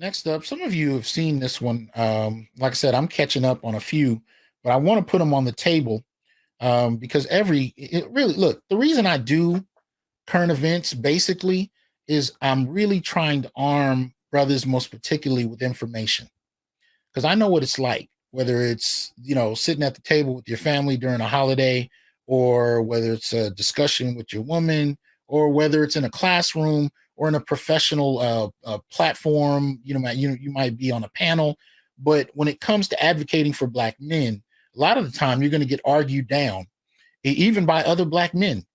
Next up, some of you have seen this one. Like I said, I'm catching up on a few, but I want to put them on the table because it really look. The reason I do current events basically is I'm really trying to arm brothers, most particularly with information, because I know what it's like. Whether it's sitting at the table with your family during a holiday, or whether it's a discussion with your woman, or whether it's in a classroom or in a professional platform, you might be on a panel. But when it comes to advocating for Black men, a lot of the time you're going to get argued down, even by other Black men,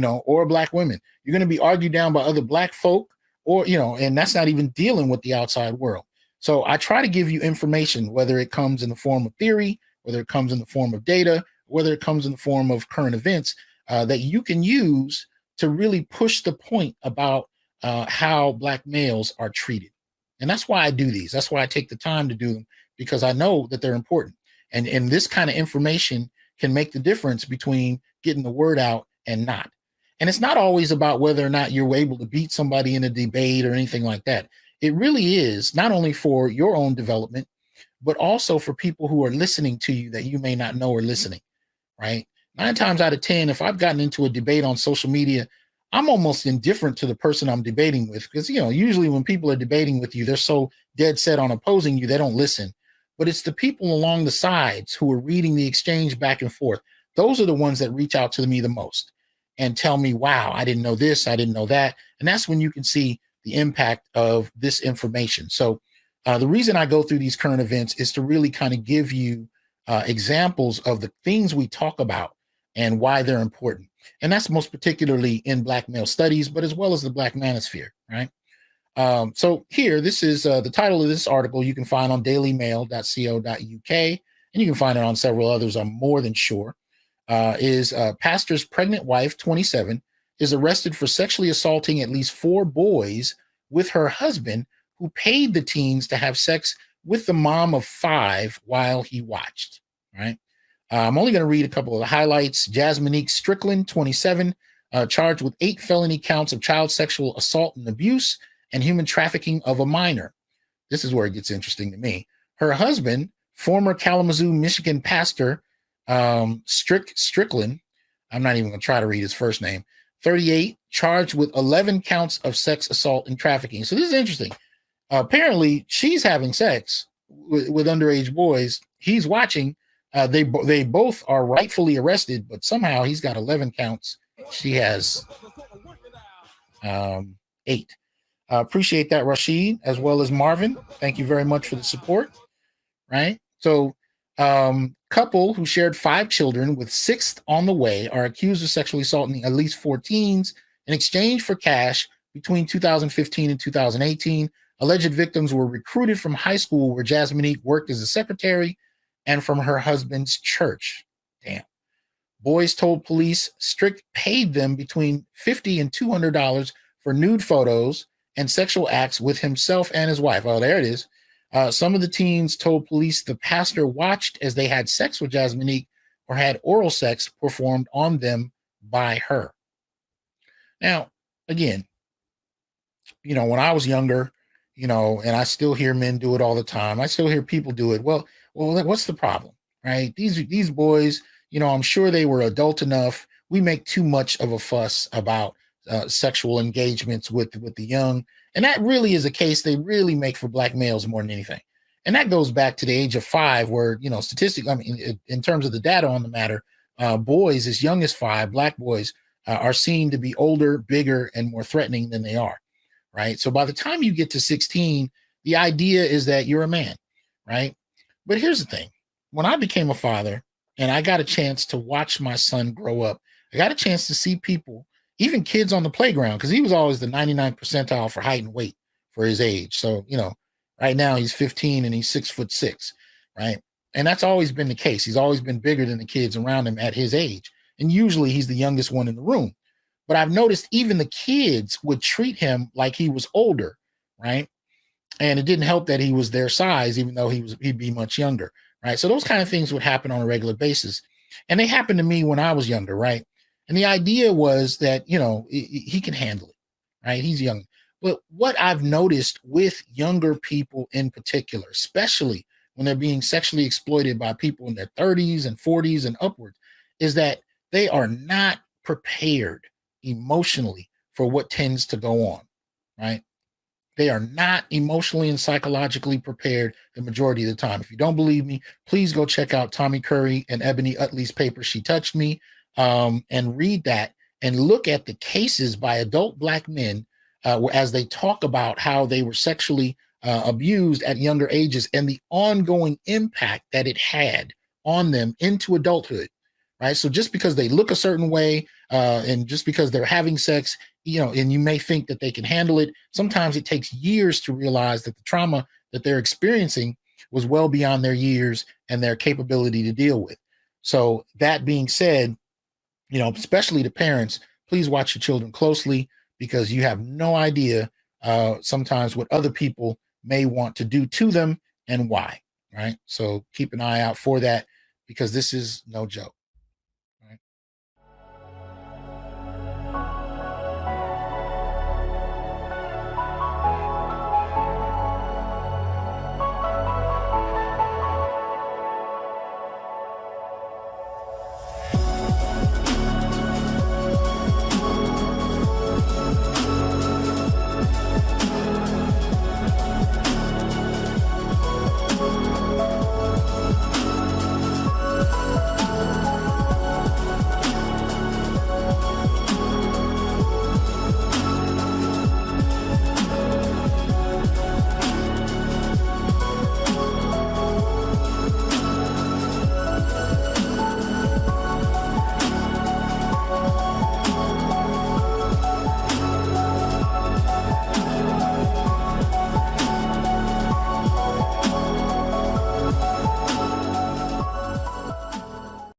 or Black women. You're going to be argued down by other Black folk, and that's not even dealing with the outside world. So I try to give you information, whether it comes in the form of theory, whether it comes in the form of data, whether it comes in the form of current events, that you can use to really push the point about how Black males are treated. And that's why I do these. That's why I take the time to do them, because I know that they're important. And this kind of information can make the difference between getting the word out and not. And it's not always about whether or not you're able to beat somebody in a debate or anything like that. It really is not only for your own development, but also for people who are listening to you that you may not know are listening, right? 9 times out of 10, if I've gotten into a debate on social media, I'm almost indifferent to the person I'm debating with, because, usually when people are debating with you, they're so dead set on opposing you, they don't listen. But it's the people along the sides who are reading the exchange back and forth. Those are the ones that reach out to me the most and tell me, wow, I didn't know this, I didn't know that. And that's when you can see the impact of this information. So the reason I go through these current events is to really kind of give you examples of the things we talk about and why they're important. And that's most particularly in Black male studies, but as well as the Black manosphere, right? So here, this is the title of this article you can find on dailymail.co.uk, and you can find it on several others, I'm more than sure, is pastor's pregnant wife, 27, is arrested for sexually assaulting at least 4 boys with her husband, who paid the teens to have sex with the mom of 5 while he watched, right? I'm only going to read a couple of the highlights. Jasminique Strickland, 27, charged with 8 felony counts of child sexual assault and abuse and human trafficking of a minor. This is where it gets interesting to me. Her husband, former Kalamazoo, Michigan pastor, Strickland, I'm not even going to try to read his first name, 38, charged with 11 counts of sex assault and trafficking. So this is interesting. Apparently, she's having sex with underage boys. He's watching. They both are rightfully arrested, but somehow he's got 11 counts. She has 8. Appreciate that, Rashid, as well as Marvin. Thank you very much for the support. Right. So, couple who shared 5 children with 6th on the way are accused of sexually assaulting at least 4 teens in exchange for cash between 2015 and 2018. Alleged victims were recruited from high school where Jasminique worked as a secretary and from her husband's church. Damn. Boys told police Strick paid them between $50 and $200 for nude photos and sexual acts with himself and his wife. Oh, there it is. Some of the teens told police the pastor watched as they had sex with Jasminique or had oral sex performed on them by her. Now, again, when I was younger, and I still hear men do it all the time. I still hear people do it. Well, what's the problem, right? These boys, I'm sure they were adult enough. We make too much of a fuss about sexual engagements with the young. And that really is a case they really make for Black males more than anything. And that goes back to the age of 5, where, statistically, I mean, in terms of the data on the matter, boys as young as 5, Black boys, are seen to be older, bigger, and more threatening than they are, right? So by the time you get to 16, the idea is that you're a man, right? But here's the thing. When I became a father and I got a chance to watch my son grow up, I got a chance to see people, even kids on the playground, because he was always the 99th percentile for height and weight for his age. So, right now he's 15 and he's 6'6", right? And that's always been the case. He's always been bigger than the kids around him at his age. And usually he's the youngest one in the room. But I've noticed even the kids would treat him like he was older, right? And it didn't help that he was their size, even though he'd be much younger, right? So those kind of things would happen on a regular basis. And they happened to me when I was younger, right? And the idea was that, he can handle it, right? He's young. But what I've noticed with younger people in particular, especially when they're being sexually exploited by people in their 30s and 40s and upwards, is that they are not prepared emotionally for what tends to go on, right? They are not emotionally and psychologically prepared the majority of the time. If you don't believe me, please go check out Tommy Curry and Ebony Utley's paper, She Touched Me, and read that and look at the cases by adult Black men as they talk about how they were sexually abused at younger ages and the ongoing impact that it had on them into adulthood, right? So just because they look a certain way and just because they're having sex, and you may think that they can handle it. Sometimes it takes years to realize that the trauma that they're experiencing was well beyond their years and their capability to deal with. So that being said, especially the parents, please watch your children closely because you have no idea sometimes what other people may want to do to them and why, right? So keep an eye out for that because this is no joke.